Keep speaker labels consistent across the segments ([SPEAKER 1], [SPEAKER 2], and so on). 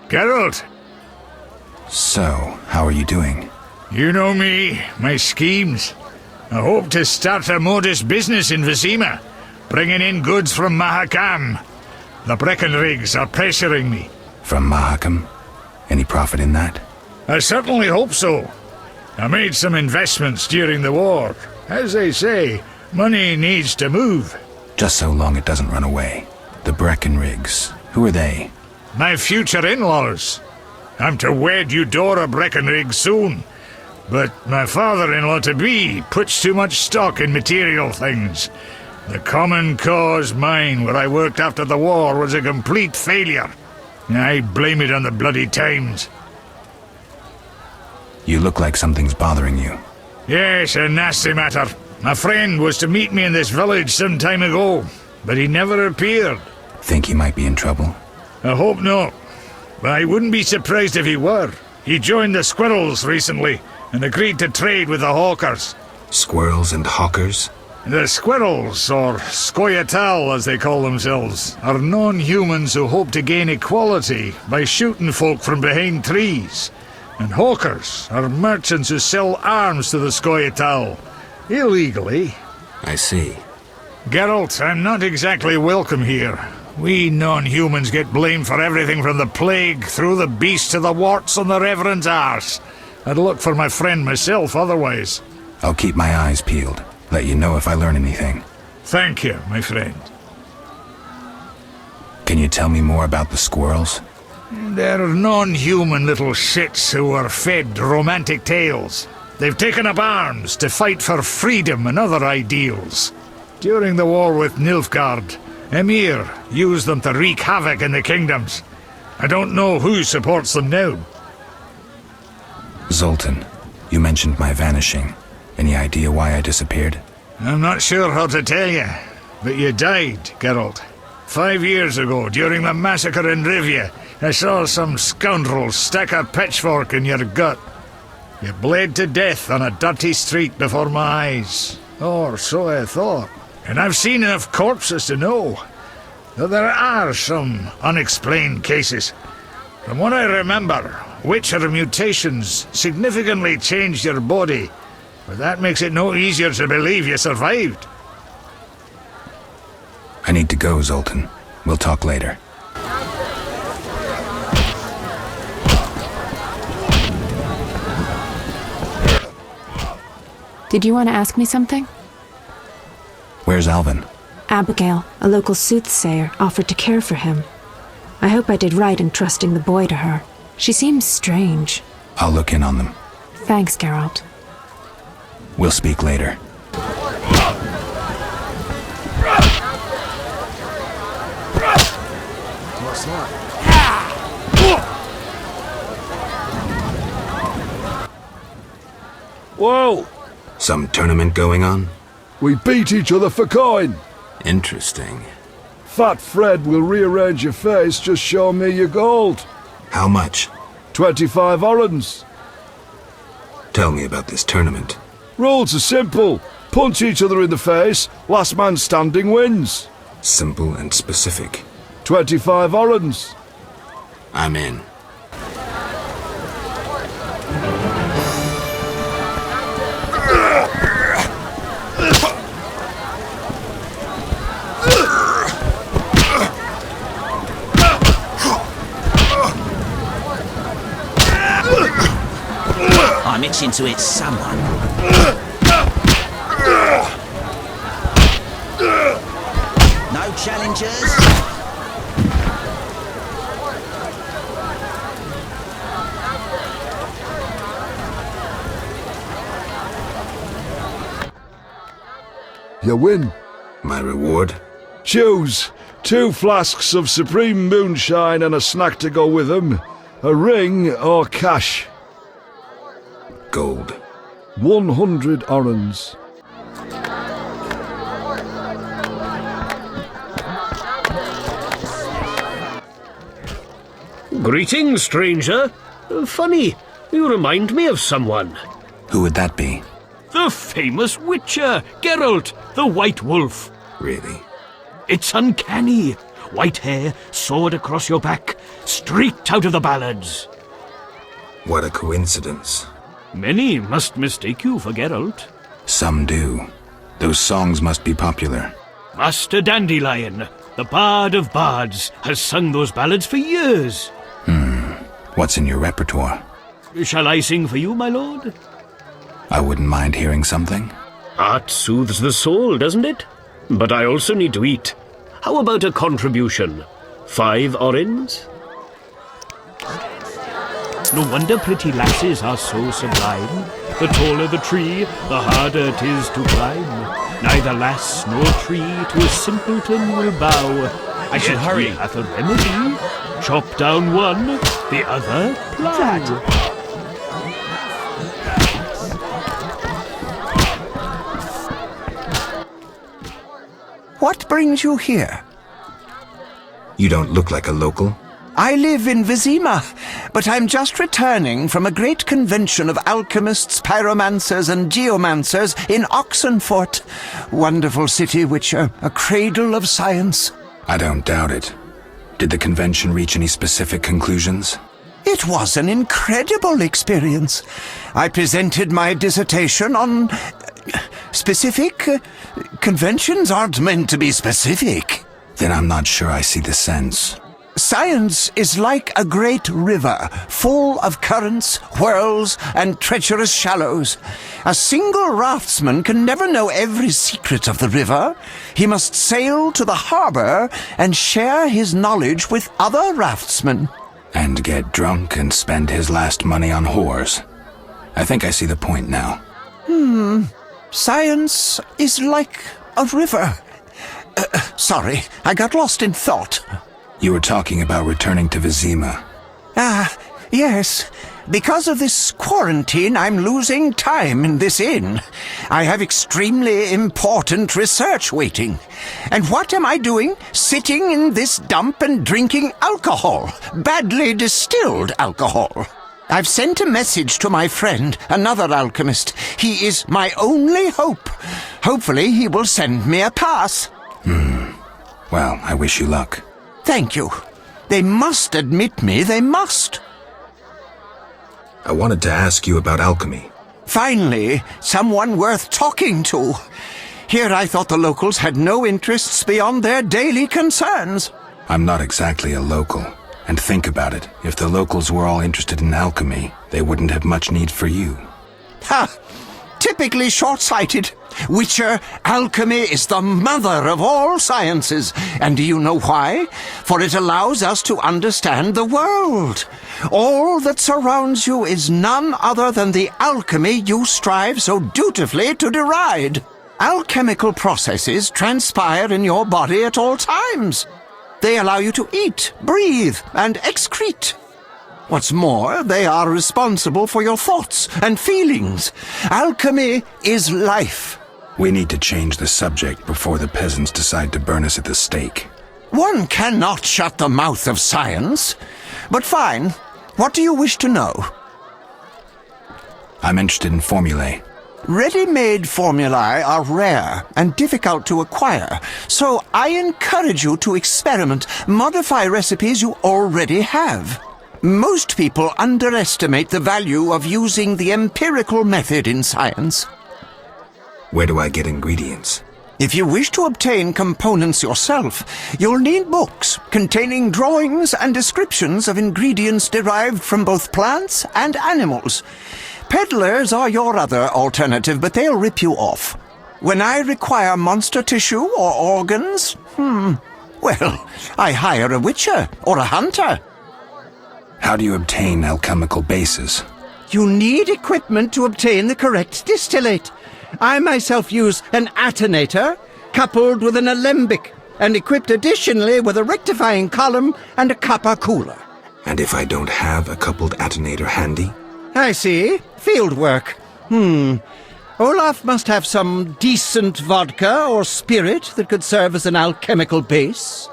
[SPEAKER 1] Geralt!
[SPEAKER 2] So, how are you doing?
[SPEAKER 1] You know me, my schemes. I hope to start a modest business in Vizima, bringing in goods from Mahakam. The Breckenrigs are pressuring me.
[SPEAKER 2] From Mahakam? Any profit in that?
[SPEAKER 1] I certainly hope so. I made some investments during the war. As they say, money needs to move.
[SPEAKER 2] Just so long it doesn't run away. The Breckenrigs, who are they?
[SPEAKER 1] My future in-laws. I'm to wed Eudora Breckenrig soon. But my father-in-law-to-be puts too much stock in material things. The Common Cause mine, where I worked after the war, was a complete failure. I blame it on the bloody times.
[SPEAKER 2] You look like something's bothering you.
[SPEAKER 1] Yes, a nasty matter. My friend was to meet me in this village some time ago, but he never appeared.
[SPEAKER 2] Think he might be in trouble?
[SPEAKER 1] I hope not. But I wouldn't be surprised if he were. He joined the Squirrels recently and agreed to trade with the Hawkers.
[SPEAKER 2] Squirrels and hawkers?
[SPEAKER 1] The Squirrels, or Scoia'tael as they call themselves, are non-humans who hope to gain equality by shooting folk from behind trees. And Hawkers are merchants who sell arms to the Scoia'tael, illegally.
[SPEAKER 2] I see.
[SPEAKER 1] Geralt, I'm not exactly welcome here. We non-humans get blamed for everything from the plague through the beast to the warts on the Reverend's arse. I'd look for my friend myself otherwise.
[SPEAKER 2] I'll keep my eyes peeled. Let you know if I learn anything.
[SPEAKER 1] Thank you, my friend.
[SPEAKER 2] Can you tell me more about the squirrels?
[SPEAKER 1] They're non-human little shits who are fed romantic tales. They've taken up arms to fight for freedom and other ideals. During the war with Nilfgaard, Emir used them to wreak havoc in the kingdoms. I don't know who supports them now.
[SPEAKER 2] Zoltan, you mentioned my vanishing. Any idea why I disappeared?
[SPEAKER 1] I'm not sure how to tell you, but you died, Geralt. 5 years ago, during the massacre in Rivia, I saw some scoundrel stick a pitchfork in your gut. You bled to death on a dirty street before my eyes. Or so I thought. And I've seen enough corpses to know that there are some unexplained cases. From what I remember, Witcher mutations significantly changed your body, but that makes it no easier to believe you survived.
[SPEAKER 2] I need to go, Zoltan. We'll talk later.
[SPEAKER 3] Did you want to ask me something?
[SPEAKER 2] Where's Alvin?
[SPEAKER 3] Abigail, a local soothsayer, offered to care for him. I hope I did right in trusting the boy to her. She seems strange.
[SPEAKER 2] I'll look in on them.
[SPEAKER 3] Thanks, Geralt.
[SPEAKER 2] We'll speak later.
[SPEAKER 4] What's that?
[SPEAKER 5] Whoa!
[SPEAKER 2] Some tournament going on?
[SPEAKER 4] We beat each other for coin.
[SPEAKER 2] Interesting.
[SPEAKER 4] Fat Fred will rearrange your face, just show me your gold.
[SPEAKER 2] How much?
[SPEAKER 4] 25 orens.
[SPEAKER 2] Tell me about this tournament.
[SPEAKER 4] Rules are simple. Punch each other in the face, last man standing wins.
[SPEAKER 2] Simple and specific.
[SPEAKER 4] 25 orens.
[SPEAKER 2] I'm in.
[SPEAKER 6] I'm itching to hit someone. No challengers?
[SPEAKER 4] You win.
[SPEAKER 2] My reward?
[SPEAKER 4] Choose 2 flasks of supreme moonshine and a snack to go with them. A ring or cash.
[SPEAKER 2] Gold.
[SPEAKER 4] 100 orens.
[SPEAKER 5] Greetings, stranger. Funny, you remind me of someone.
[SPEAKER 2] Who would that be?
[SPEAKER 5] The famous Witcher, Geralt, the White Wolf.
[SPEAKER 2] Really?
[SPEAKER 5] It's uncanny. White hair, sword across your back, straight out of the ballads.
[SPEAKER 2] What a coincidence.
[SPEAKER 5] Many must mistake you for Geralt.
[SPEAKER 2] Some do. Those songs must be popular.
[SPEAKER 5] Master Dandelion, the bard of bards, has sung those ballads for years.
[SPEAKER 2] What's in your repertoire?
[SPEAKER 5] Shall I sing for you, my lord?
[SPEAKER 2] I wouldn't mind hearing something.
[SPEAKER 5] Art soothes the soul, doesn't it? But I also need to eat. How about a contribution? 5 orens? No wonder pretty lasses are so sublime. The taller the tree, the harder 'tis to climb. Neither lass nor tree to a simpleton will bow. I should hurry. Hath a remedy. Chop down one, the other plow.
[SPEAKER 7] What brings you here?
[SPEAKER 2] You don't look like a local.
[SPEAKER 7] I live in Vizima, but I'm just returning from a great convention of alchemists, pyromancers, and geomancers in Oxenfurt. Wonderful city, which a cradle of science.
[SPEAKER 2] I don't doubt it. Did the convention reach any specific conclusions?
[SPEAKER 7] It was an incredible experience. I presented my dissertation on specific. Conventions aren't meant to be specific.
[SPEAKER 2] Then I'm not sure I see the sense.
[SPEAKER 7] Science is like a great river, full of currents, whirls, and treacherous shallows. A single raftsman can never know every secret of the river. He must sail to the harbor and share his knowledge with other raftsmen.
[SPEAKER 2] And get drunk and spend his last money on whores. I think I see the point now.
[SPEAKER 7] Science is like a river. Sorry, I got lost in thought.
[SPEAKER 2] You were talking about returning to Vizima.
[SPEAKER 7] Yes. Because of this quarantine, I'm losing time in this inn. I have extremely important research waiting. And what am I doing? Sitting in this dump and drinking alcohol. Badly distilled alcohol. I've sent a message to my friend, another alchemist. He is my only hope. Hopefully he will send me a pass.
[SPEAKER 2] Well, I wish you luck.
[SPEAKER 7] Thank you. They must admit me, they must.
[SPEAKER 2] I wanted to ask you about alchemy.
[SPEAKER 7] Finally, someone worth talking to. Here I thought the locals had no interests beyond their daily concerns.
[SPEAKER 2] I'm not exactly a local. And think about it. If the locals were all interested in alchemy, they wouldn't have much need for you.
[SPEAKER 7] Ha! Typically short-sighted. Witcher, alchemy is the mother of all sciences. And do you know why? For it allows us to understand the world. All that surrounds you is none other than the alchemy you strive so dutifully to deride. Alchemical processes transpire in your body at all times. They allow you to eat, breathe, and excrete. What's more, they are responsible for your thoughts and feelings. Alchemy is life.
[SPEAKER 2] We need to change the subject before the peasants decide to burn us at the stake.
[SPEAKER 7] One cannot shut the mouth of science. But fine, what do you wish to know?
[SPEAKER 2] I'm interested in formulae.
[SPEAKER 7] Ready-made formulae are rare and difficult to acquire, so I encourage you to experiment, modify recipes you already have. Most people underestimate the value of using the empirical method in science.
[SPEAKER 2] Where do I get ingredients?
[SPEAKER 7] If you wish to obtain components yourself, you'll need books containing drawings and descriptions of ingredients derived from both plants and animals. Peddlers are your other alternative, but they'll rip you off. When I require monster tissue or organs, well, I hire a witcher or a hunter.
[SPEAKER 2] How do you obtain alchemical bases?
[SPEAKER 7] You need equipment to obtain the correct distillate. I myself use an attenator coupled with an alembic and equipped additionally with a rectifying column and a copper cooler.
[SPEAKER 2] And if I don't have a coupled attenator handy?
[SPEAKER 7] I see. Field work. Olaf must have some decent vodka or spirit that could serve as an alchemical base.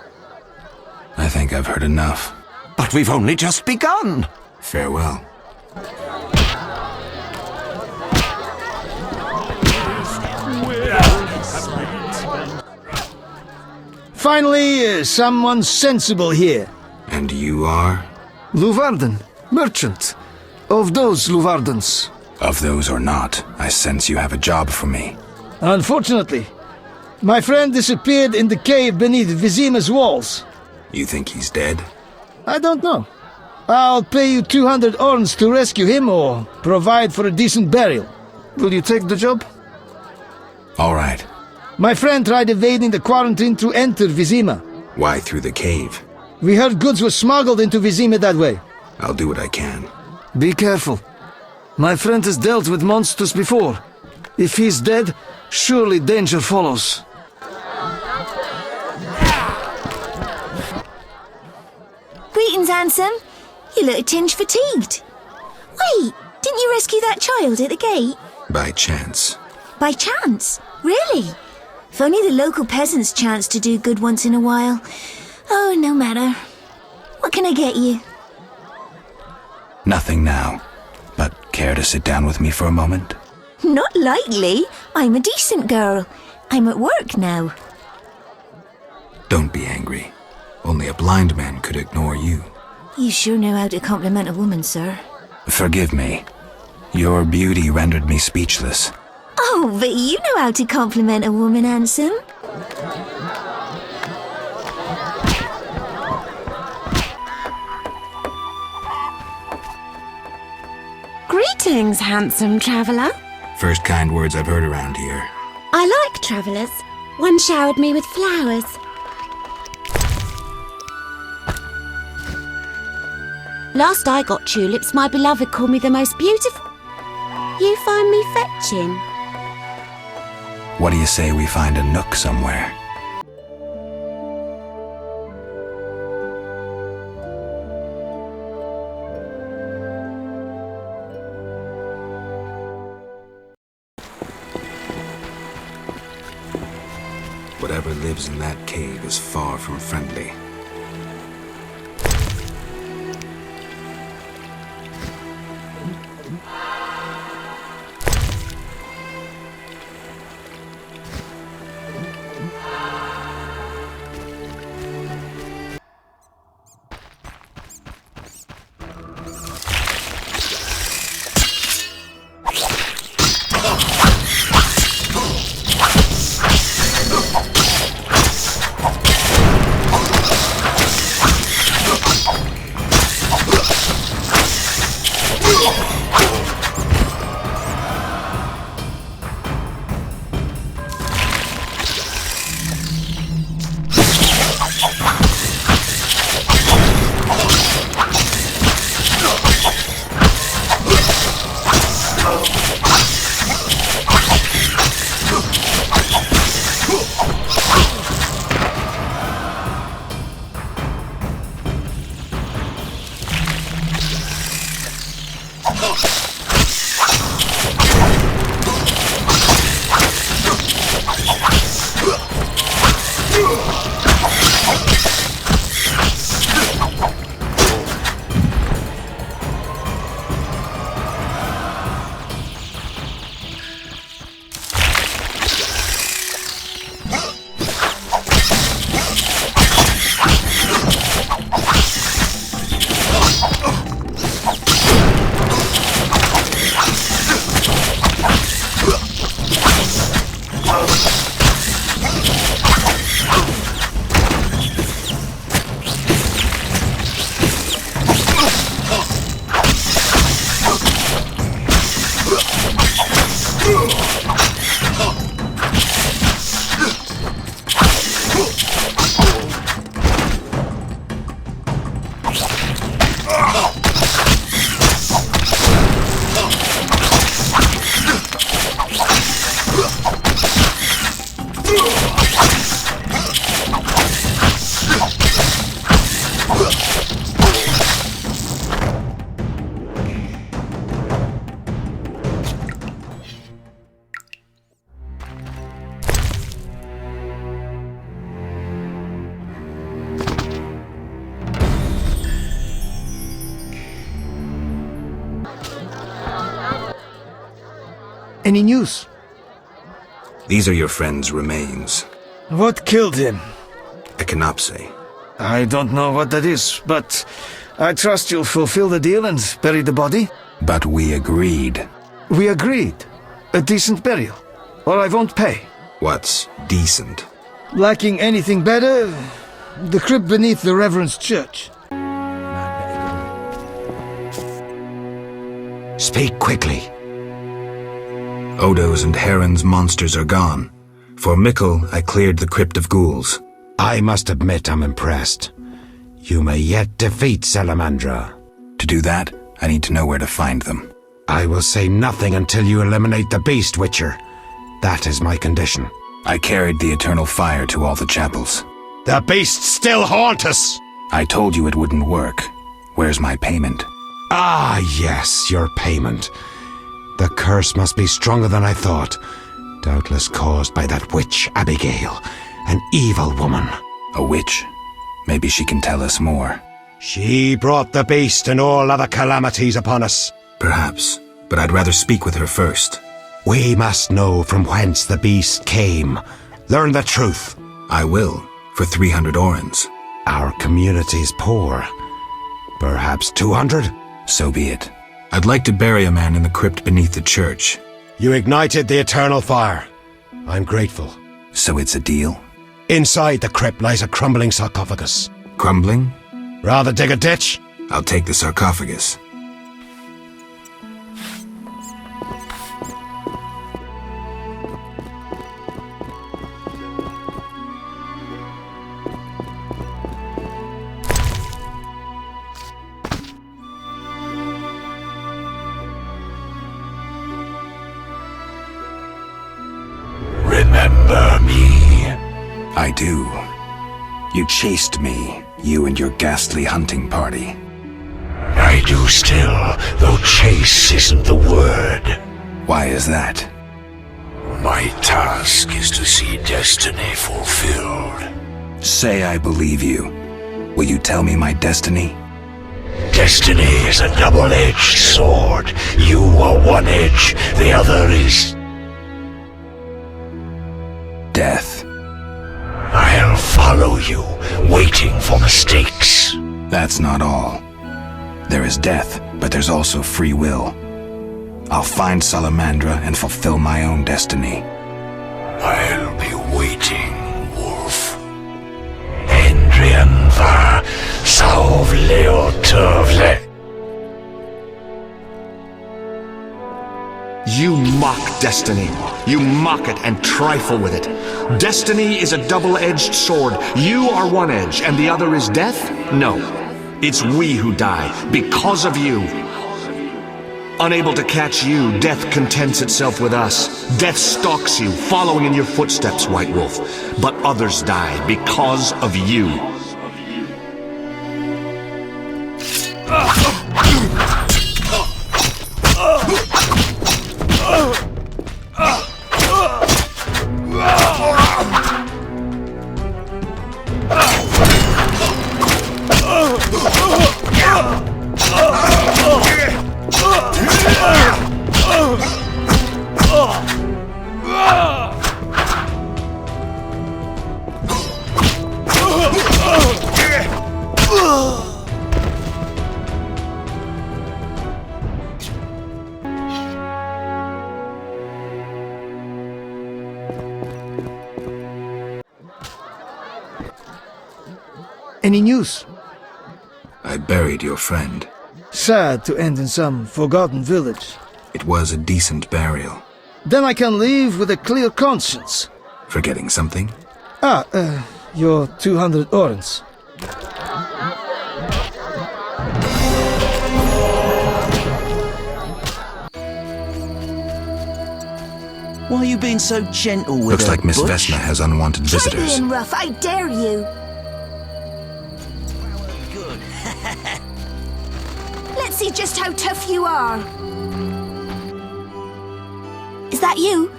[SPEAKER 2] I think I've heard enough.
[SPEAKER 7] But we've only just begun.
[SPEAKER 2] Farewell.
[SPEAKER 8] Finally, someone sensible here.
[SPEAKER 2] And you are?
[SPEAKER 8] Luvarden, merchant. Of those Luvardens.
[SPEAKER 2] Of those or not, I sense you have a job for me.
[SPEAKER 8] Unfortunately, my friend disappeared in the cave beneath Vizima's walls.
[SPEAKER 2] You think he's dead?
[SPEAKER 8] I don't know. I'll pay you 200 orns to rescue him or provide for a decent burial. Will you take the job?
[SPEAKER 2] All right.
[SPEAKER 8] My friend tried evading the quarantine to enter Vizima.
[SPEAKER 2] Why through the cave?
[SPEAKER 8] We heard goods were smuggled into Vizima that way.
[SPEAKER 2] I'll do what I can.
[SPEAKER 8] Be careful. My friend has dealt with monsters before. If he's dead, surely danger follows.
[SPEAKER 9] Greetings, handsome. You look a tinge fatigued. Wait, didn't you rescue that child at the gate?
[SPEAKER 2] By chance.
[SPEAKER 9] By chance? Really? If only the local peasants chanced to do good once in a while. Oh, no matter. What can I get you?
[SPEAKER 2] Nothing now. But care to sit down with me for a moment?
[SPEAKER 9] Not likely. I'm a decent girl. I'm at work now.
[SPEAKER 2] Don't be angry. Only a blind man could ignore you.
[SPEAKER 9] You sure know how to compliment a woman, sir.
[SPEAKER 2] Forgive me. Your beauty rendered me speechless.
[SPEAKER 9] Oh, but you know how to compliment a woman, handsome.
[SPEAKER 10] Greetings, handsome traveller.
[SPEAKER 2] First kind words I've heard around here.
[SPEAKER 10] I like travellers. One showered me with flowers. Last I got tulips, my beloved called me the most beautiful. You find me fetching?
[SPEAKER 2] What do you say we find a nook somewhere? Whatever lives in that cave is far from friendly.
[SPEAKER 8] Any news?
[SPEAKER 2] These are your friend's remains.
[SPEAKER 8] What killed him?
[SPEAKER 2] Echinopsis.
[SPEAKER 8] I don't know what that is, but I trust you'll fulfill the deal and bury the body.
[SPEAKER 2] But we agreed.
[SPEAKER 8] We agreed. A decent burial, or I won't pay.
[SPEAKER 2] What's decent?
[SPEAKER 8] Lacking anything better, the crypt beneath the Reverend's church.
[SPEAKER 7] Speak quickly.
[SPEAKER 2] Odo's and Heron's monsters are gone. For Mickle, I cleared the Crypt of Ghouls.
[SPEAKER 7] I must admit I'm impressed. You may yet defeat Salamandra.
[SPEAKER 2] To do that, I need to know where to find them.
[SPEAKER 7] I will say nothing until you eliminate the Beast Witcher. That is my condition.
[SPEAKER 2] I carried the eternal fire to all the chapels.
[SPEAKER 7] The beasts still haunt us!
[SPEAKER 2] I told you it wouldn't work. Where's my payment?
[SPEAKER 7] Ah, yes, your payment. The curse must be stronger than I thought. Doubtless caused by that witch, Abigail. An evil woman.
[SPEAKER 2] A witch? Maybe she can tell us more.
[SPEAKER 7] She brought the beast and all other calamities upon us.
[SPEAKER 2] Perhaps, but I'd rather speak with her first.
[SPEAKER 7] We must know from whence the beast came. Learn the truth.
[SPEAKER 2] I will, for 300 orens.
[SPEAKER 7] Our community's poor. Perhaps 200?
[SPEAKER 2] So be it. I'd like to bury a man in the crypt beneath the church.
[SPEAKER 7] You ignited the eternal fire. I'm grateful.
[SPEAKER 2] So it's a deal?
[SPEAKER 7] Inside the crypt lies a crumbling sarcophagus.
[SPEAKER 2] Crumbling?
[SPEAKER 7] Rather dig a ditch?
[SPEAKER 2] I'll take the sarcophagus.
[SPEAKER 11] Remember me?
[SPEAKER 2] I do. You chased me, you and your ghastly hunting party.
[SPEAKER 11] I do still, though chase isn't the word.
[SPEAKER 2] Why is that?
[SPEAKER 11] My task is to see destiny fulfilled.
[SPEAKER 2] Say I believe you. Will you tell me my destiny?
[SPEAKER 11] Destiny is a double-edged sword. You are one edge, the other is
[SPEAKER 2] death.
[SPEAKER 11] I'll follow you, waiting for mistakes.
[SPEAKER 2] That's not all. There is death, but there's also free will. I'll find Salamandra and fulfill my own destiny.
[SPEAKER 11] I'll be waiting, Wolf. Endrian var sauvleotövle.
[SPEAKER 12] You mock destiny. You mock it and trifle with it. Destiny is a double-edged sword. You are one edge, and the other is death? No. It's we who die, because of you. Unable to catch you, death contents itself with us. Death stalks you, following in your footsteps, White Wolf. But others die because of you.
[SPEAKER 8] Any news?
[SPEAKER 2] I buried your friend.
[SPEAKER 8] Sad to end in some forgotten village.
[SPEAKER 2] It was a decent burial.
[SPEAKER 8] Then I can leave with a clear conscience.
[SPEAKER 2] Forgetting something?
[SPEAKER 8] Your 200 orens.
[SPEAKER 6] Why are you being so gentle with
[SPEAKER 2] Looks
[SPEAKER 6] her,
[SPEAKER 2] like Miss
[SPEAKER 6] Butch?
[SPEAKER 2] Vesna has unwanted
[SPEAKER 9] Try
[SPEAKER 2] visitors.
[SPEAKER 9] being rough, I dare you.
[SPEAKER 6] Good.
[SPEAKER 9] Let's see just how tough you are. Is that you?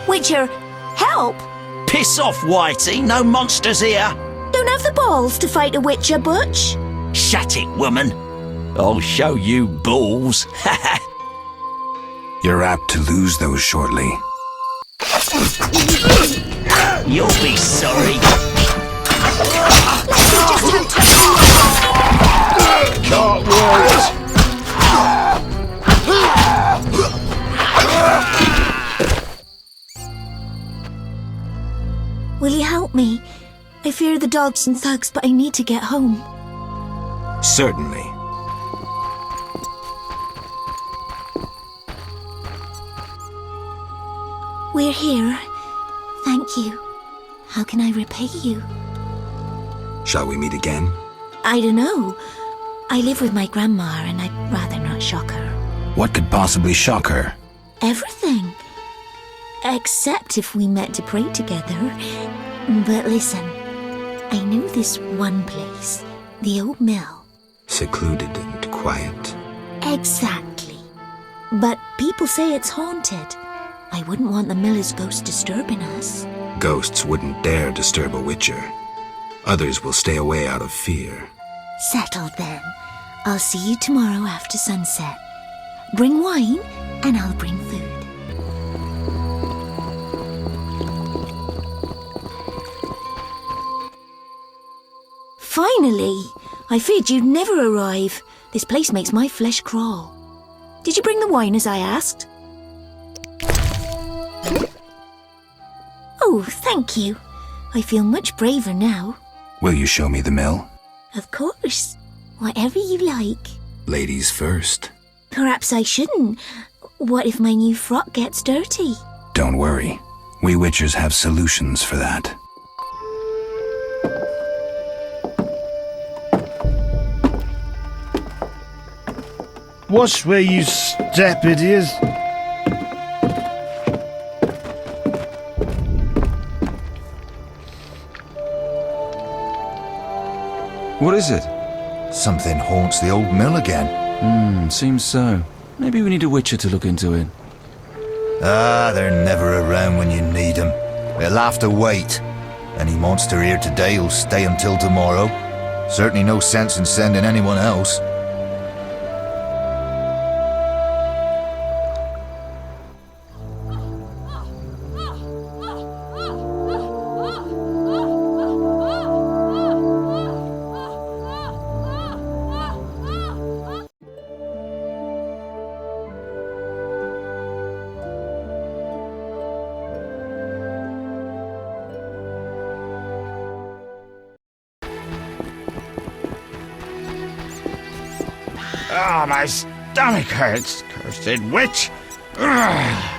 [SPEAKER 9] Witcher, help!
[SPEAKER 6] Piss off, Whitey. No monsters here.
[SPEAKER 9] Don't have the balls to fight a Witcher, Butch.
[SPEAKER 6] Shut it, woman. I'll show you balls.
[SPEAKER 2] You're apt to lose those shortly.
[SPEAKER 6] You'll be sorry.
[SPEAKER 4] Can't wait.
[SPEAKER 9] Will you help me? I fear the dogs and thugs, but I need to get home.
[SPEAKER 2] Certainly.
[SPEAKER 9] We're here. Thank you. How can I repay you?
[SPEAKER 2] Shall we meet again?
[SPEAKER 9] I don't know. I live with my grandma and I'd rather not shock her.
[SPEAKER 2] What could possibly shock her?
[SPEAKER 9] Everything. Except if we met to pray together. But listen, I know this one place, the old mill.
[SPEAKER 2] Secluded and quiet.
[SPEAKER 9] Exactly. But people say it's haunted. I wouldn't want the miller's ghost disturbing us.
[SPEAKER 2] Ghosts wouldn't dare disturb a witcher. Others will stay away out of fear.
[SPEAKER 9] Settled then. I'll see you tomorrow after sunset. Bring wine and I'll bring food. Finally! I feared you'd never arrive. This place makes my flesh crawl. Did you bring the wine as I asked? Oh, thank you. I feel much braver now.
[SPEAKER 2] Will you show me the mill?
[SPEAKER 9] Of course. Whatever you like.
[SPEAKER 2] Ladies first.
[SPEAKER 9] Perhaps I shouldn't. What if my new frock gets dirty?
[SPEAKER 2] Don't worry. We witchers have solutions for that.
[SPEAKER 8] Watch where you step, idiots.
[SPEAKER 13] What is it? Something haunts the old mill again.
[SPEAKER 14] Seems so. Maybe we need a witcher to look into it.
[SPEAKER 13] Ah, they're never around when you need them. They'll have to wait. Any monster here today will stay until tomorrow. Certainly no sense in sending anyone else.
[SPEAKER 1] Oh, my stomach hurts, cursed witch! Ugh.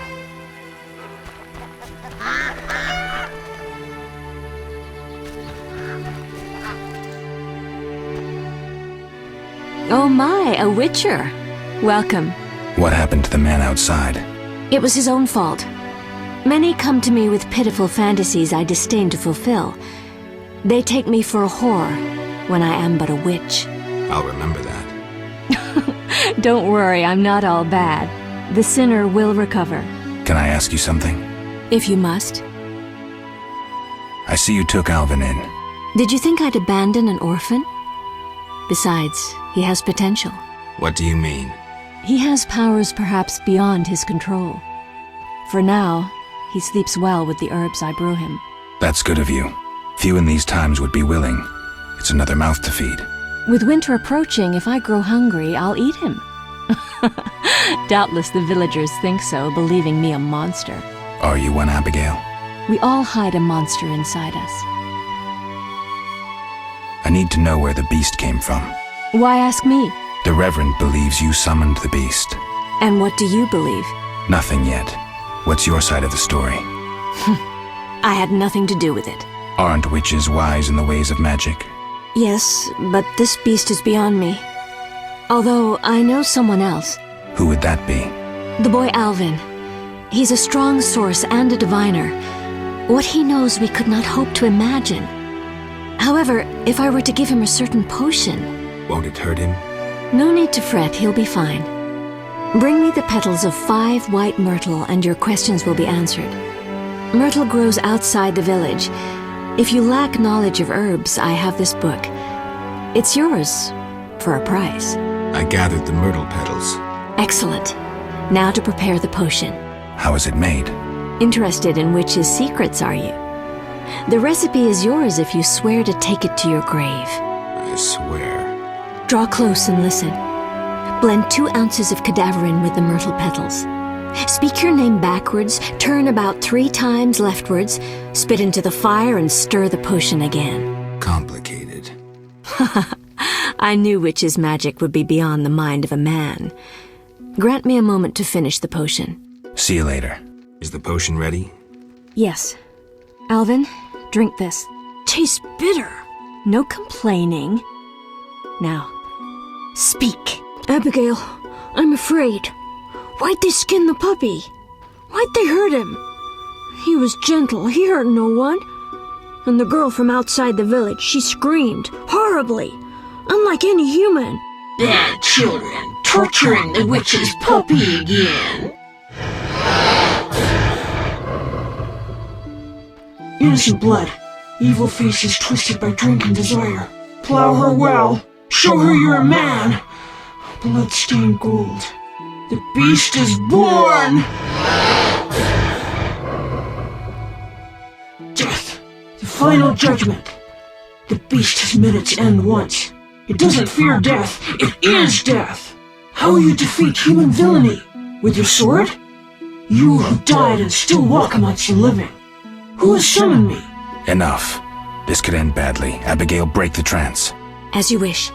[SPEAKER 3] Oh my, a witcher. Welcome.
[SPEAKER 2] What happened to the man outside?
[SPEAKER 3] It was his own fault. Many come to me with pitiful fantasies I disdain to fulfill. They take me for a whore, when I am but a witch.
[SPEAKER 2] I'll remember that.
[SPEAKER 3] Don't worry, I'm not all bad. The sinner will recover.
[SPEAKER 2] Can I ask you something?
[SPEAKER 3] If you must.
[SPEAKER 2] I see you took Alvin in.
[SPEAKER 3] Did you think I'd abandon an orphan? Besides, he has potential.
[SPEAKER 2] What do you mean?
[SPEAKER 3] He has powers perhaps beyond his control. For now, he sleeps well with the herbs I brew him.
[SPEAKER 2] That's good of you. Few in these times would be willing. It's another mouth to feed.
[SPEAKER 3] With winter approaching, if I grow hungry, I'll eat him. Doubtless the villagers think so, believing me a monster.
[SPEAKER 2] Are you one, Abigail?
[SPEAKER 3] We all hide a monster inside us.
[SPEAKER 2] I need to know where the beast came from.
[SPEAKER 3] Why ask me?
[SPEAKER 2] The Reverend believes you summoned the beast.
[SPEAKER 3] And what do you believe?
[SPEAKER 2] Nothing yet. What's your side of the story?
[SPEAKER 3] I had nothing to do with it.
[SPEAKER 2] Aren't witches wise in the ways of magic?
[SPEAKER 3] Yes, but this beast is beyond me. Although I know someone else.
[SPEAKER 2] Who would that be?
[SPEAKER 3] The boy Alvin. He's a strong source and a diviner. What he knows we could not hope to imagine. However, if I were to give him a certain potion...
[SPEAKER 2] Won't it hurt him?
[SPEAKER 3] No need to fret, he'll be fine. Bring me the petals of 5 white myrtle and your questions will be answered. Myrtle grows outside the village. If you lack knowledge of herbs, I have this book. It's yours, for a price.
[SPEAKER 2] I gathered the myrtle petals.
[SPEAKER 3] Excellent. Now to prepare the potion.
[SPEAKER 2] How is it made?
[SPEAKER 3] Interested in witches' secrets, are you? The recipe is yours if you swear to take it to your grave.
[SPEAKER 2] I swear.
[SPEAKER 3] Draw close and listen. Blend 2 ounces of cadaverine with the myrtle petals. Speak your name backwards, turn about 3 times leftwards, spit into the fire and stir the potion again.
[SPEAKER 2] Complicated.
[SPEAKER 3] I knew witch's magic would be beyond the mind of a man. Grant me a moment to finish the potion.
[SPEAKER 2] See you later. Is the potion ready?
[SPEAKER 3] Yes. Alvin, drink this. Tastes bitter. No complaining. Now, speak. Abigail, I'm afraid. Why'd they skin the puppy? Why'd they hurt him? He was gentle, he hurt no one. And the girl from outside the village, she screamed, horribly, unlike any human.
[SPEAKER 15] Bad children, torturing the witch's puppy again. Innocent blood. Evil faces twisted by drink and desire. Plow her well. Show her you're a man. Blood-stained gold. The beast is born! Death. The final judgment. The beast has met its end once. It doesn't fear death. It is death. How will you defeat human villainy? With your sword? You who died and still walk amongst the living. Who has summoned me?
[SPEAKER 2] Enough. This could end badly. Abigail, break the trance.
[SPEAKER 3] As you wish.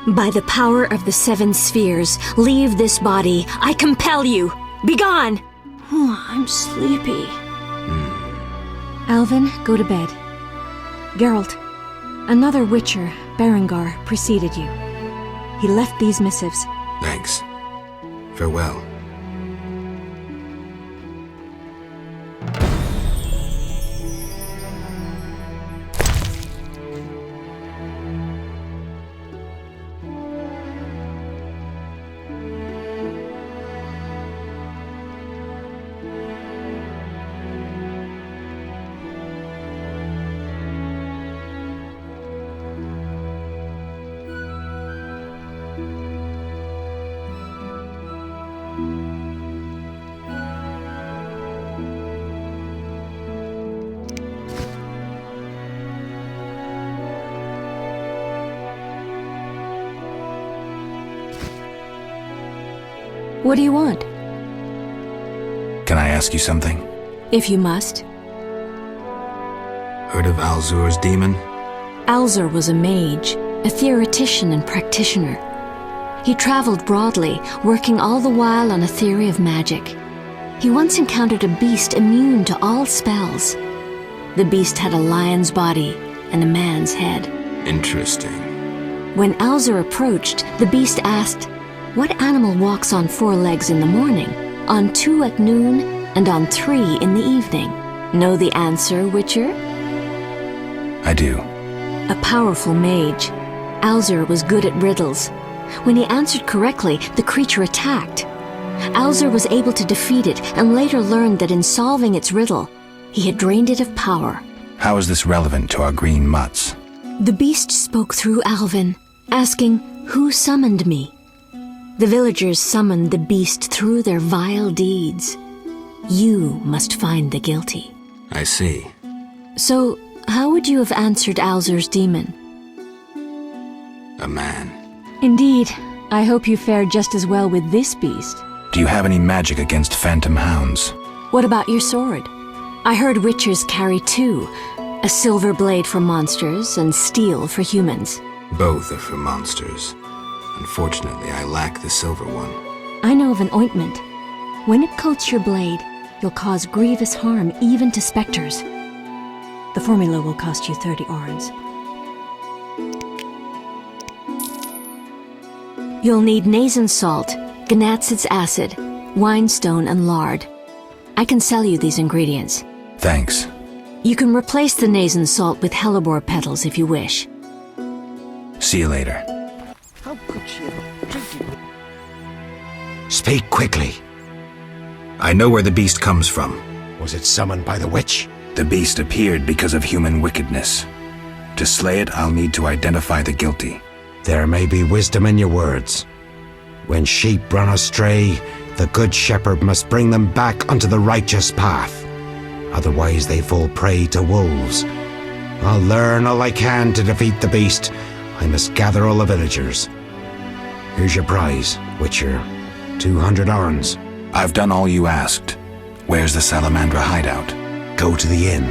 [SPEAKER 3] By the power of the 7 spheres, leave this body. I compel you. Begone! Oh, I'm sleepy. Alvin, go to bed. Geralt, another witcher, Berengar, preceded you. He left these missives.
[SPEAKER 2] Thanks. Farewell.
[SPEAKER 3] What do you want?
[SPEAKER 2] Can I ask you something?
[SPEAKER 3] If you must.
[SPEAKER 2] Heard of Alzur's demon?
[SPEAKER 3] Alzur was a mage, a theoretician and practitioner. He traveled broadly, working all the while on a theory of magic. He once encountered a beast immune to all spells. The beast had a lion's body and a man's head.
[SPEAKER 2] Interesting.
[SPEAKER 3] When Alzur approached, the beast asked, "What animal walks on 4 legs in the morning, on 2 at noon, and on 3 in the evening?" Know the answer, Witcher?
[SPEAKER 2] I do.
[SPEAKER 3] A powerful mage. Alzur was good at riddles. When he answered correctly, the creature attacked. Alzur was able to defeat it and later learned that in solving its riddle, he had drained it of power.
[SPEAKER 2] How is this relevant to our green mutts?
[SPEAKER 3] The beast spoke through Alvin, asking, "Who summoned me?" The villagers summoned the beast through their vile deeds. You must find the guilty.
[SPEAKER 2] I see.
[SPEAKER 3] So, how would you have answered Alzur's demon?
[SPEAKER 2] A man.
[SPEAKER 3] Indeed. I hope you fared just as well with this beast.
[SPEAKER 2] Do you have any magic against phantom hounds?
[SPEAKER 3] What about your sword? I heard witchers carry 2, a silver blade for monsters and steel for humans.
[SPEAKER 2] Both are for monsters. Unfortunately, I lack the silver one.
[SPEAKER 3] I know of an ointment. When it coats your blade, you'll cause grievous harm even to specters. The formula will cost you 30 orens. You'll need Nazen salt, Gnatzid's acid, winestone, and lard. I can sell you these ingredients.
[SPEAKER 2] Thanks.
[SPEAKER 3] You can replace the Nazen salt with hellebore petals if you wish.
[SPEAKER 2] See you later.
[SPEAKER 8] How could she have treated me?
[SPEAKER 7] Speak quickly.
[SPEAKER 2] I know where the beast comes from.
[SPEAKER 7] Was it summoned by the witch?
[SPEAKER 2] The beast appeared because of human wickedness. To slay it, I'll need to identify the guilty.
[SPEAKER 7] There may be wisdom in your words. When sheep run astray, the good shepherd must bring them back onto the righteous path. Otherwise they fall prey to wolves. I'll learn all I can to defeat the beast. I must gather all the villagers. Here's your prize, Witcher. 200 orns.
[SPEAKER 2] I've done all you asked. Where's the Salamandra hideout?
[SPEAKER 7] Go to the inn,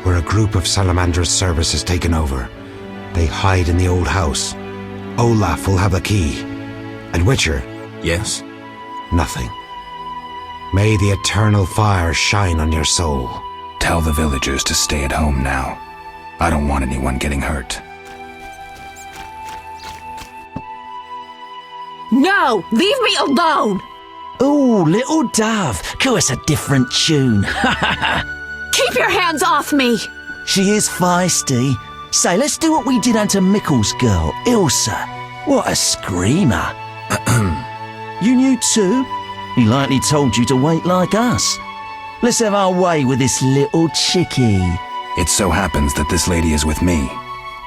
[SPEAKER 7] where a group of Salamandra's service has taken over. They hide in the old house. Olaf will have the key. And Witcher?
[SPEAKER 2] Yes?
[SPEAKER 7] Nothing. May the eternal fire shine on your soul.
[SPEAKER 2] Tell the villagers to stay at home now. I don't want anyone getting hurt.
[SPEAKER 10] No! Leave me alone!
[SPEAKER 6] Oh, little dove, call us a different tune.
[SPEAKER 10] Keep your hands off me!
[SPEAKER 6] She is feisty. Say, let's do what we did unto Mickle's girl, Ilsa. What a screamer. You knew too? He likely told you to wait like us. Let's have our way with this little chickie.
[SPEAKER 2] It so happens that this lady is with me.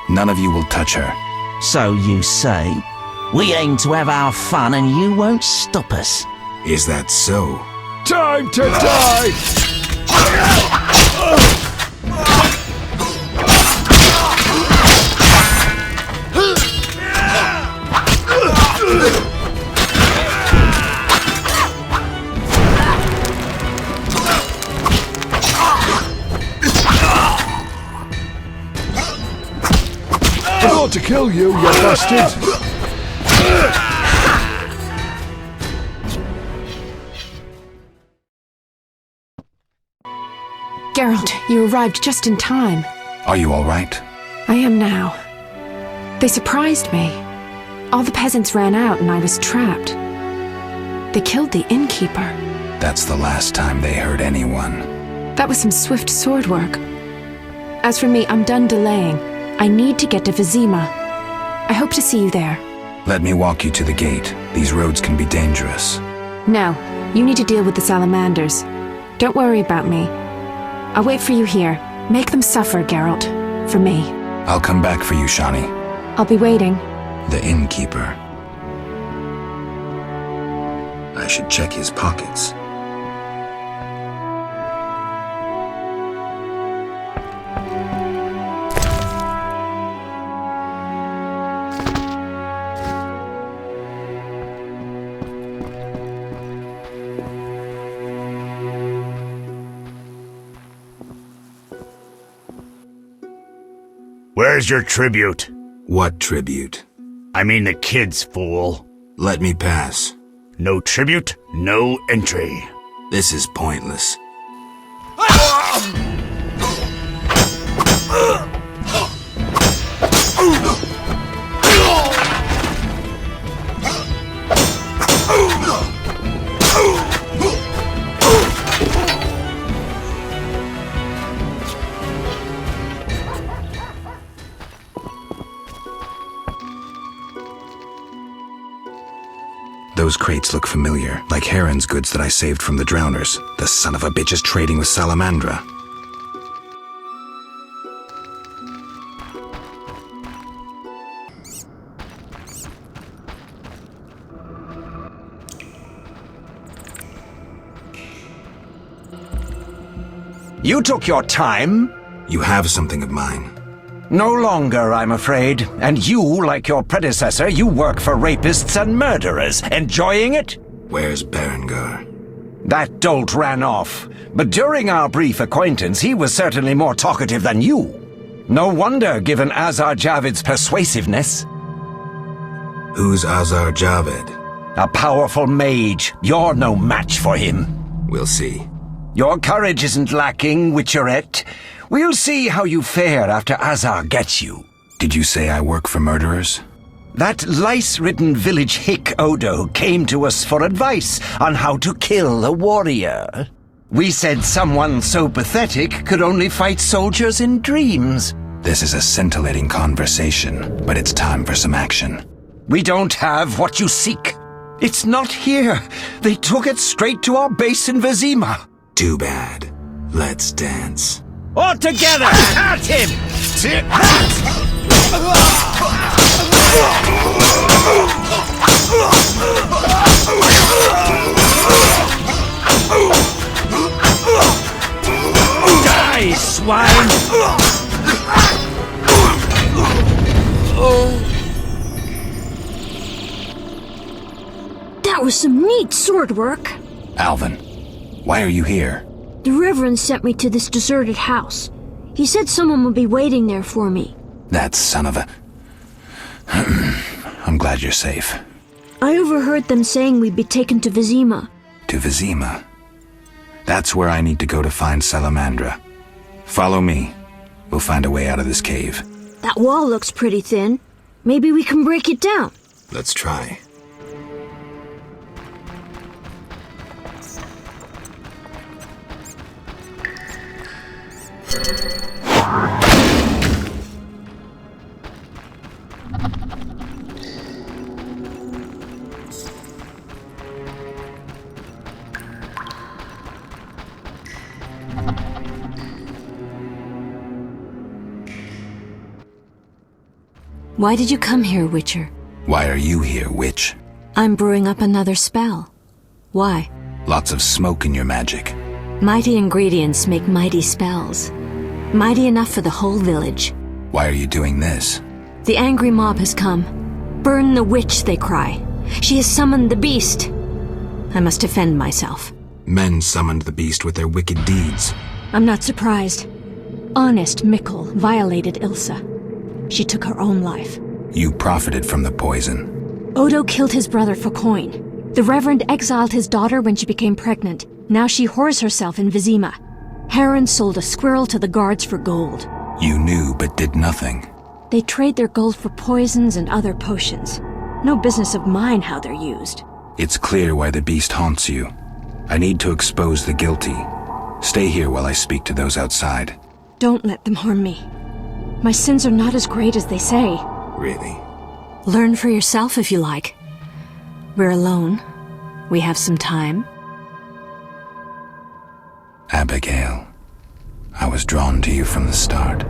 [SPEAKER 2] None of you will touch her.
[SPEAKER 6] So you say? We aim to have our fun and you won't stop us.
[SPEAKER 2] Is that so?
[SPEAKER 4] Time to die! I ought to kill you, you bastard!
[SPEAKER 16] Geralt, you arrived just in time.
[SPEAKER 2] Are you all right?
[SPEAKER 16] I am now. They surprised me. All the peasants ran out and I was trapped. They killed the innkeeper.
[SPEAKER 2] That's the last time they hurt anyone.
[SPEAKER 16] That was some swift sword work. As for me, I'm done delaying. I need to get to Vizima. I hope to see you there.
[SPEAKER 2] Let me walk you to the gate. These roads can be dangerous.
[SPEAKER 16] No, you need to deal with the salamanders. Don't worry about me. I'll wait for you here. Make them suffer, Geralt. For me.
[SPEAKER 2] I'll come back for you, Shani.
[SPEAKER 16] I'll be waiting.
[SPEAKER 2] The innkeeper. I should check his pockets.
[SPEAKER 11] Where's your tribute?
[SPEAKER 2] What tribute?
[SPEAKER 11] I mean the kids, fool.
[SPEAKER 2] Let me pass.
[SPEAKER 11] No tribute, no entry.
[SPEAKER 2] This is pointless. Those crates look familiar, like Heron's goods that I saved from the drowners. The son of a bitch is trading with Salamandra.
[SPEAKER 7] You took your time.
[SPEAKER 2] You have something of mine.
[SPEAKER 7] No longer, I'm afraid. And you, like your predecessor, you work for rapists and murderers. Enjoying it?
[SPEAKER 2] Where's Berengar?
[SPEAKER 7] That dolt ran off. But during our brief acquaintance, he was certainly more talkative than you. No wonder, given Azar Javid's persuasiveness.
[SPEAKER 2] Who's Azar Javid?
[SPEAKER 7] A powerful mage. You're no match for him.
[SPEAKER 2] We'll see.
[SPEAKER 7] Your courage isn't lacking, Witcherette. We'll see how you fare after Azar gets you.
[SPEAKER 2] Did you say I work for murderers?
[SPEAKER 7] That lice-ridden village hick Odo came to us for advice on how to kill a warrior. We said someone so pathetic could only fight soldiers in dreams.
[SPEAKER 2] This is a scintillating conversation, but it's time for some action.
[SPEAKER 7] We don't have what you seek. It's not here. They took it straight to our base in Vizima.
[SPEAKER 2] Too bad. Let's dance.
[SPEAKER 6] All together! At him!
[SPEAKER 5] Die, swine!
[SPEAKER 3] That was some neat sword work.
[SPEAKER 2] Alvin, why are you here?
[SPEAKER 3] The Reverend sent me to this deserted house. He said someone would be waiting there for me.
[SPEAKER 2] That son of a... I'm glad you're safe.
[SPEAKER 3] I overheard them saying we'd be taken to Vizima.
[SPEAKER 2] To Vizima? That's where I need to go to find Salamandra. Follow me. We'll find a way out of this cave.
[SPEAKER 3] That wall looks pretty thin. Maybe we can break it down.
[SPEAKER 2] Let's try.
[SPEAKER 3] Why did you come here, Witcher?
[SPEAKER 2] Why are you here, witch?
[SPEAKER 3] I'm brewing up another spell. Why?
[SPEAKER 2] Lots of smoke in your magic.
[SPEAKER 3] Mighty ingredients make mighty spells. Mighty enough for the whole village.
[SPEAKER 2] Why are you doing this?
[SPEAKER 3] The angry mob has come. Burn the witch, they cry. She has summoned the beast. I must defend myself.
[SPEAKER 2] Men summoned the beast with their wicked deeds.
[SPEAKER 3] I'm not surprised. Honest Mikkel violated Ilsa. She took her own life.
[SPEAKER 2] You profited from the poison.
[SPEAKER 3] Odo killed his brother for coin. The Reverend exiled his daughter when she became pregnant. Now she whores herself in Vizima. Heron sold a squirrel to the guards for gold.
[SPEAKER 2] You knew but did nothing.
[SPEAKER 3] They trade their gold for poisons and other potions. No business of mine how they're used.
[SPEAKER 2] It's clear why the beast haunts you. I need to expose the guilty. Stay here while I speak to those outside.
[SPEAKER 3] Don't let them harm me. My sins are not as great as they say.
[SPEAKER 2] Really?
[SPEAKER 3] Learn for yourself if you like. We're alone. We have some time.
[SPEAKER 2] Abigail, I was drawn to you from the start.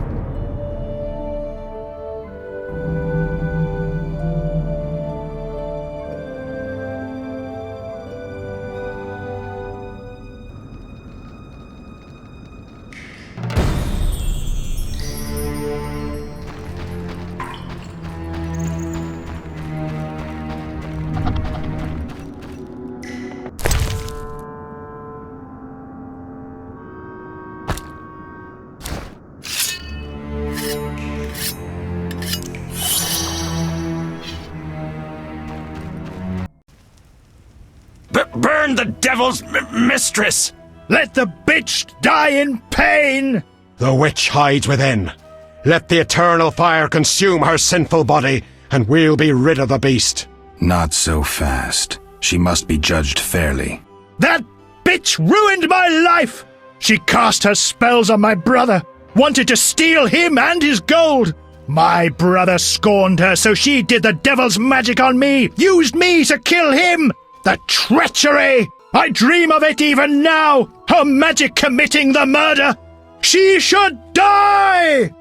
[SPEAKER 11] Burn the devil's mistress!
[SPEAKER 1] Let the bitch die in pain!
[SPEAKER 17] The witch hides within. Let the eternal fire consume her sinful body, and we'll be rid of the beast.
[SPEAKER 2] Not so fast. She must be judged fairly.
[SPEAKER 1] That bitch ruined my life! She cast her spells on my brother, wanted to steal him and his gold. My brother scorned her, so she did the devil's magic on me, used me to kill him! The treachery! I dream of it even now! Her magic committing the murder! She should die!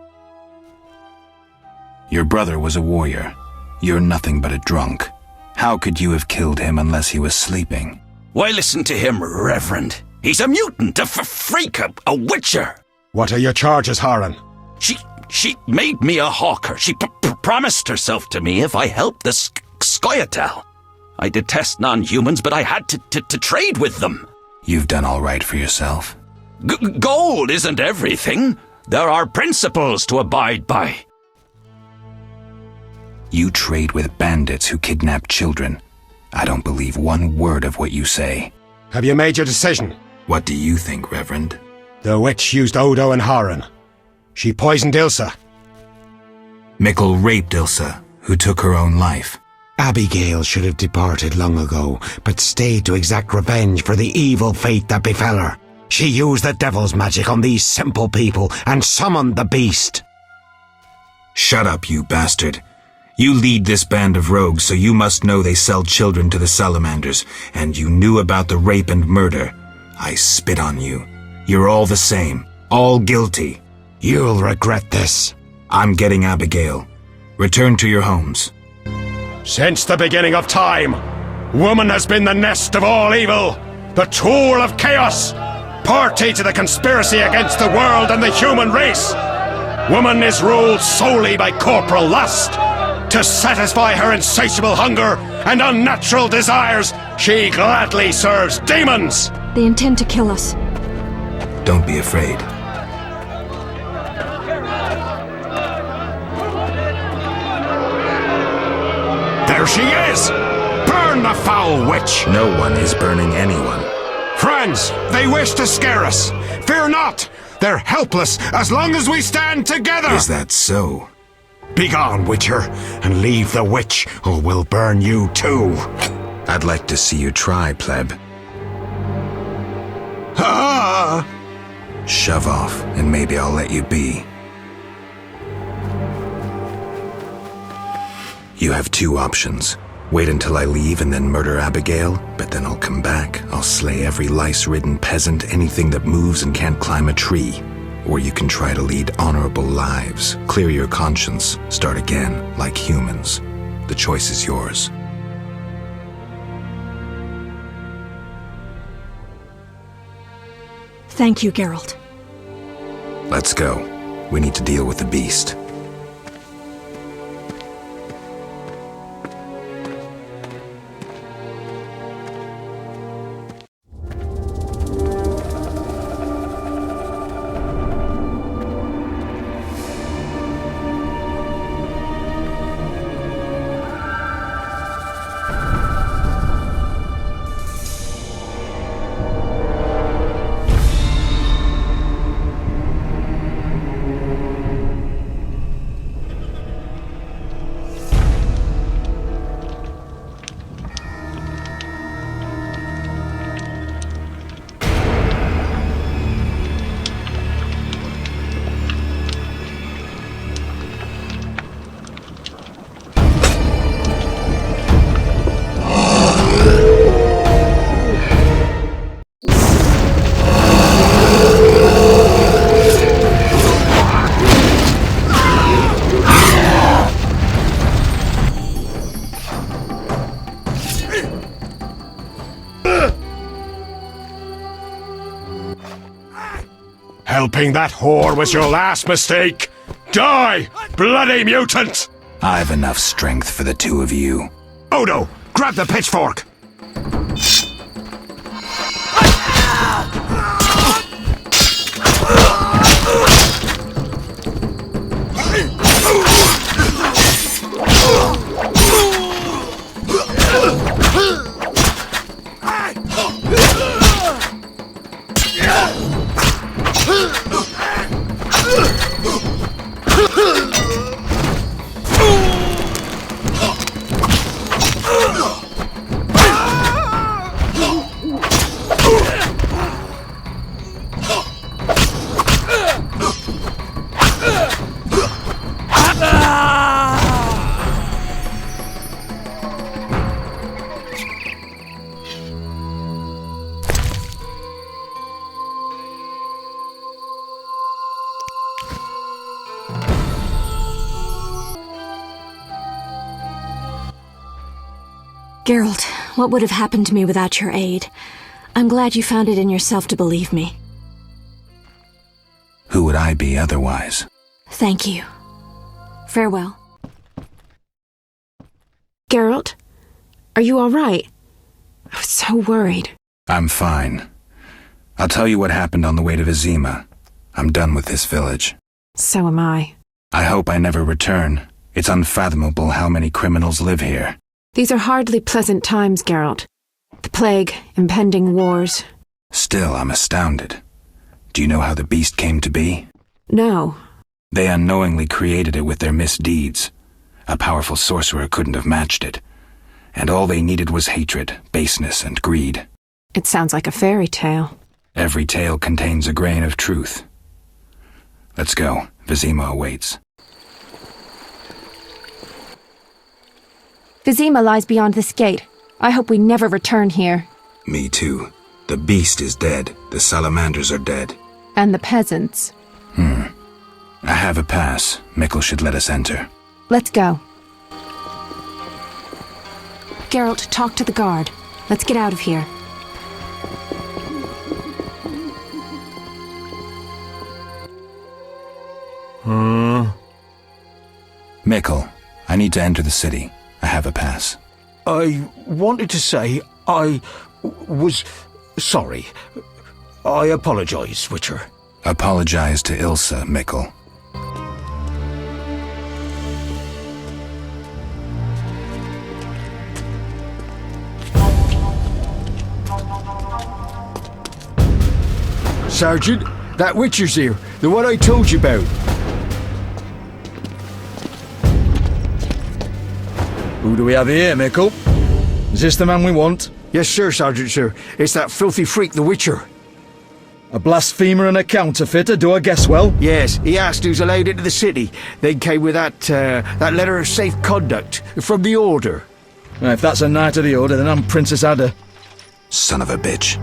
[SPEAKER 2] Your brother was a warrior. You're nothing but a drunk. How could you have killed him unless he was sleeping?
[SPEAKER 11] Why listen to him, Reverend? He's a mutant, a freak, a witcher.
[SPEAKER 17] What are your charges, Haran?
[SPEAKER 11] She made me a hawker. She promised herself to me if I helped the Skoyatel. I detest non-humans, but I had to trade with them.
[SPEAKER 2] You've done all right for yourself.
[SPEAKER 11] Gold isn't everything. There are principles to abide by.
[SPEAKER 2] You trade with bandits who kidnap children. I don't believe one word of what you say.
[SPEAKER 17] Have you made your decision?
[SPEAKER 2] What do you think, Reverend?
[SPEAKER 17] The witch used Odo and Haran. She poisoned Ilsa.
[SPEAKER 2] Mikkel raped Ilsa, who took her own life.
[SPEAKER 18] Abigail should have departed long ago, but stayed to exact revenge for the evil fate that befell her. She used the devil's magic on these simple people and summoned the beast.
[SPEAKER 2] Shut up, you bastard. You lead this band of rogues, so you must know they sell children to the salamanders, and you knew about the rape and murder. I spit on you. You're all the same, all guilty.
[SPEAKER 18] You'll regret this.
[SPEAKER 2] I'm getting Abigail. Return to your homes.
[SPEAKER 17] Since the beginning of time, woman has been the nest of all evil, the tool of chaos. party to the conspiracy against the world and the human race. Woman is ruled solely by corporal lust. To satisfy her insatiable hunger and unnatural desires, she gladly serves demons.
[SPEAKER 3] They intend to kill us.
[SPEAKER 2] Don't be afraid.
[SPEAKER 17] There she is! Burn the foul witch!
[SPEAKER 2] No one is burning anyone.
[SPEAKER 17] Friends, they wish to scare us. Fear not! They're helpless as long as we stand together!
[SPEAKER 2] Is that so?
[SPEAKER 17] Begone, Witcher, and leave the witch, or we'll burn you too.
[SPEAKER 2] I'd like to see you try, pleb.
[SPEAKER 17] Ah!
[SPEAKER 2] Shove off, and maybe I'll let you be. You have two options. Wait until I leave and then murder Abigail, but then I'll come back. I'll slay every lice-ridden peasant, anything that moves and can't climb a tree. Or you can try to lead honorable lives, clear your conscience, start again, like humans. The choice is yours.
[SPEAKER 3] Thank you, Geralt.
[SPEAKER 2] Let's go. We need to deal with the beast.
[SPEAKER 17] Helping that whore was your last mistake. Die, bloody mutant!
[SPEAKER 2] I've enough strength for the two of you.
[SPEAKER 17] Odo, grab the pitchfork!
[SPEAKER 3] Geralt, what would have happened to me without your aid? I'm glad you found it in yourself to believe me.
[SPEAKER 2] Who would I be otherwise?
[SPEAKER 3] Thank you. Farewell.
[SPEAKER 16] Geralt, are you all right? I was so worried.
[SPEAKER 2] I'm fine. I'll tell you what happened on the way to Vizima. I'm done with this village.
[SPEAKER 16] So am I.
[SPEAKER 2] I hope I never return. It's unfathomable how many criminals live here.
[SPEAKER 16] These are hardly pleasant times, Geralt. The plague, impending wars.
[SPEAKER 2] Still, I'm astounded. Do you know how the beast came to be?
[SPEAKER 16] No.
[SPEAKER 2] They unknowingly created it with their misdeeds. A powerful sorcerer couldn't have matched it. And all they needed was hatred, baseness, and greed.
[SPEAKER 16] It sounds like a fairy tale.
[SPEAKER 2] Every tale contains a grain of truth. Let's go. Vizima awaits.
[SPEAKER 16] Vizima lies beyond this gate. I hope we never return here.
[SPEAKER 2] Me too. The beast is dead. The salamanders are dead.
[SPEAKER 16] And the peasants.
[SPEAKER 2] I have a pass. Mikkel should let us enter.
[SPEAKER 16] Let's go. Geralt, talk to the guard. Let's get out of here.
[SPEAKER 2] Mikkel, I need to enter the city. I have a pass.
[SPEAKER 8] I wanted to say I was sorry. I apologize, Witcher.
[SPEAKER 2] Apologize to Ilsa, Mikkel.
[SPEAKER 8] Sergeant, that Witcher's here. The one I told you about. Who do we have here, Mikkel? Is this the man we want? Yes, sir, Sergeant, sir. It's that filthy freak, the Witcher. A blasphemer and a counterfeiter, do I guess well? Yes, he asked who's allowed into the city. They came with that letter of safe conduct from the Order. If that's a knight of the Order, then I'm Princess Ada.
[SPEAKER 2] Son of a bitch.